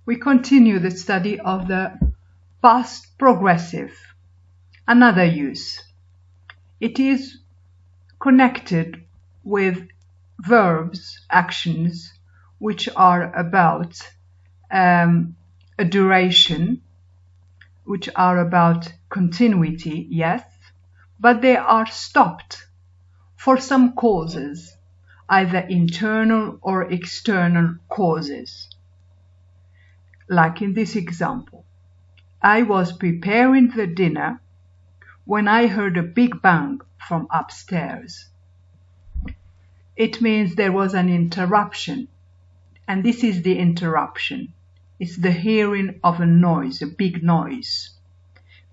We continue the study of the past progressive. Another use. It is connected with verbs, actions, which are about a duration, which are about continuity, yes, but they are stopped for some causes, either internal or external causes. Like in this example, I was preparing the dinner when I heard a big bang from upstairs. It means there was an interruption, and this is the interruption. It's the hearing of a noise, a big noise.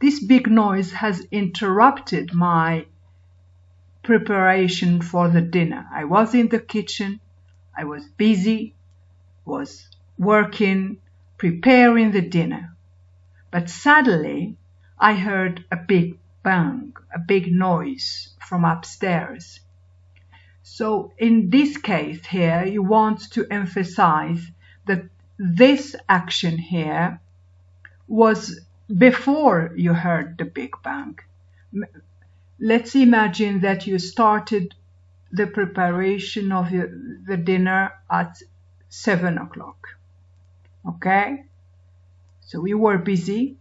This big noise has interrupted my preparation for the dinner. I was in the kitchen, I was busy, was working, preparing the dinner. But suddenly I heard a big bang, a big noise from upstairs. So in this case here, you want to emphasize that this action here was before you heard the big bang. Let's imagine that you started the preparation of the dinner at 7 o'clock. Okay? So we were busy.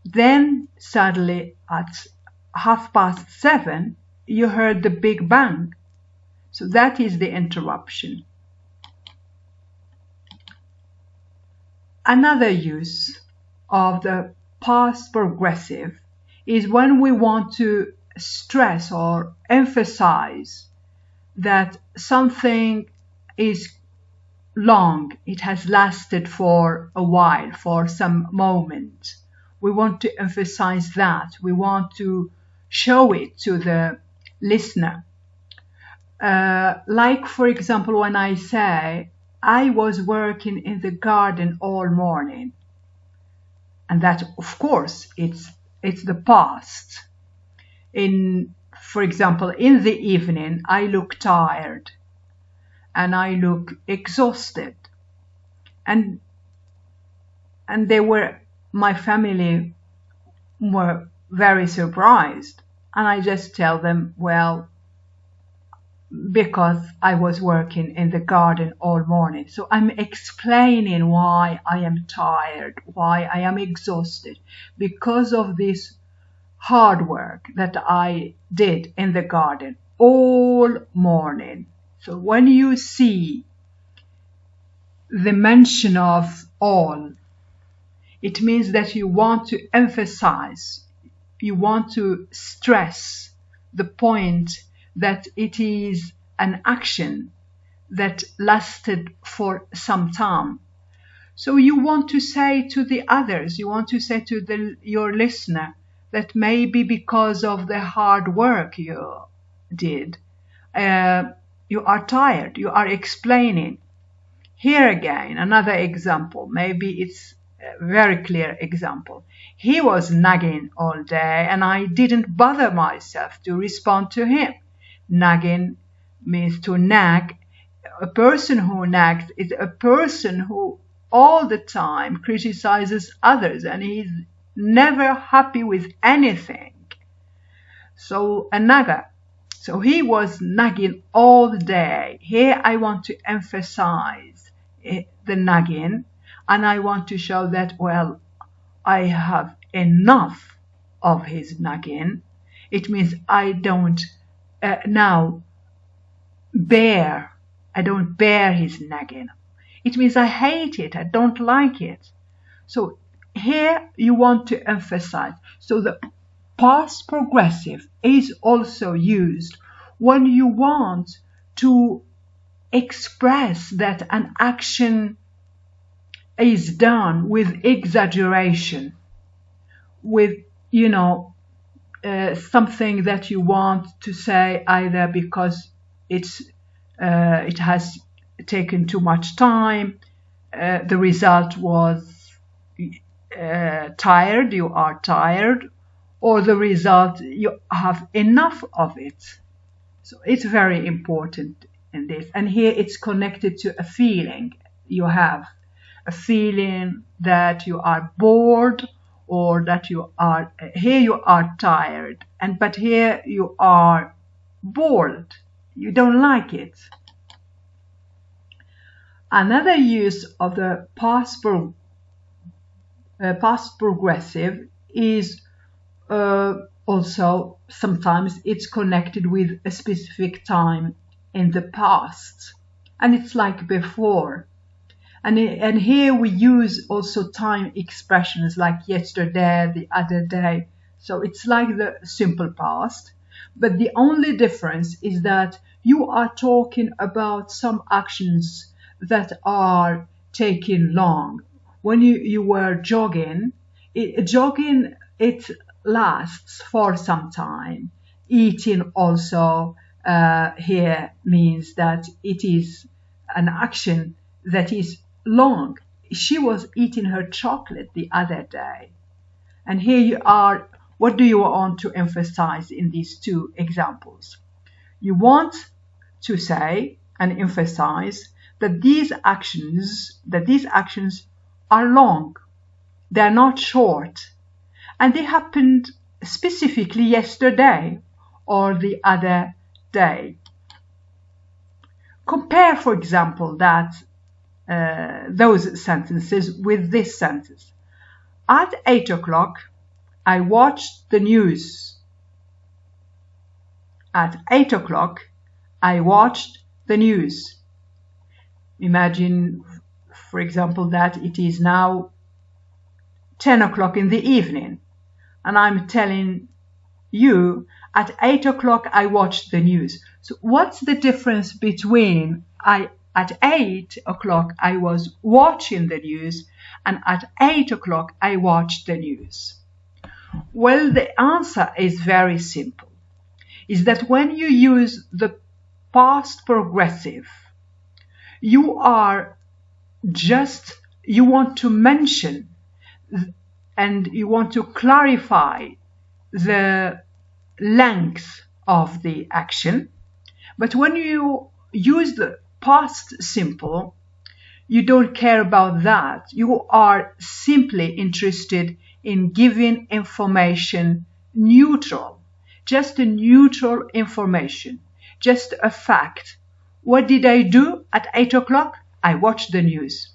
Then suddenly at 7:30, you heard the big bang. So that is the interruption. Another use of the past progressive is when we want to stress or emphasize that something is long, it has lasted for a while, for some moment. We want to emphasize that. We want to show it to the listener. Like, for example, when I say, I was working in the garden all morning. And that, of course, it's the past. For example, in the evening, I look tired and I look exhausted. And my family were very surprised. And I just tell them, well, because I was working in the garden all morning. So I'm explaining why I am tired, why I am exhausted, because of this hard work that I did in the garden all morning. So when you see the mention of all, it means that you want to emphasize, you want to stress the point that it is an action that lasted for some time. So you want to say to the others, you want to say to your listener that maybe because of the hard work you did, you are tired, you are explaining. Here again, another example, maybe it's a very clear example. He was nagging all day and I didn't bother myself to respond to him. Nagging means to nag. A person who nags is a person who all the time criticizes others and he's never happy with anything. So a nagger. So he was nagging all day. Here I want to emphasize the nagging, and I want to show that, well, I have enough of his nagging. It means I don't now bear. I don't bear his nagging. It means I hate it. I don't like it. So here you want to emphasize. So the past progressive is also used when you want to express that an action is done with exaggeration, with, something that you want to say either because it has taken too much time, the result was tired, you are tired, or the result you have enough of it. So it's very important in this. And here it's connected to a feeling you have, a feeling that you are bored, or that you are, here you are tired, but here you are bored. You don't like it. Another use of the past progressive is also sometimes it's connected with a specific time in the past, and it's like before. And here we use also time expressions like yesterday, the other day. So it's like the simple past, but the only difference is that you are talking about some actions that are taking long. When you were jogging, it lasts for some time. Eating also here means that it is an action that is long. She was eating her chocolate the other day. And here you are. What do you want to emphasize in these two examples? You want to say and emphasize that these actions are long. They're not short. And they happened specifically yesterday or the other day. Compare, for example, those sentences with this sentence. At 8 o'clock, I watched the news. At 8 o'clock, I watched the news. Imagine, for example, that it is now 10 o'clock in the evening, and I'm telling you, at 8 o'clock, I watched the news. So what's the difference between at 8 o'clock I was watching the news and at 8 o'clock I watched the news? Well, the answer is very simple. Is that when you use the past progressive, you want to mention and you want to clarify the length of the action. But when you use the past simple, you don't care about that. You are simply interested in giving information neutral, just a neutral information, just a fact. What did I do at 8 o'clock? I watched the news.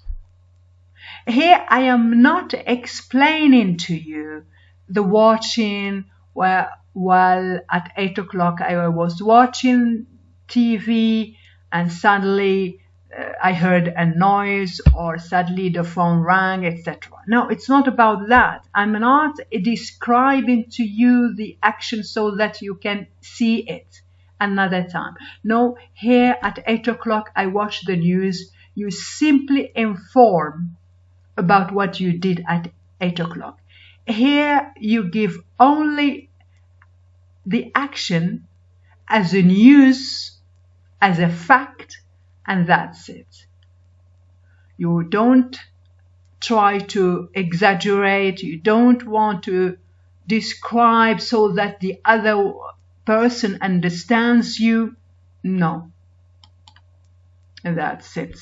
Here I am not explaining to you the watching, well, at 8 o'clock I was watching TV and suddenly I heard a noise, or suddenly the phone rang, etc. No, it's not about that. I'm not describing to you the action so that you can see it another time. No, here at 8 o'clock I watched the news. You simply inform about what you did at 8 o'clock. Here you give only the action as a news, as a fact, and that's it. You don't try to exaggerate. You don't want to describe so that the other person understands you. No. And that's it.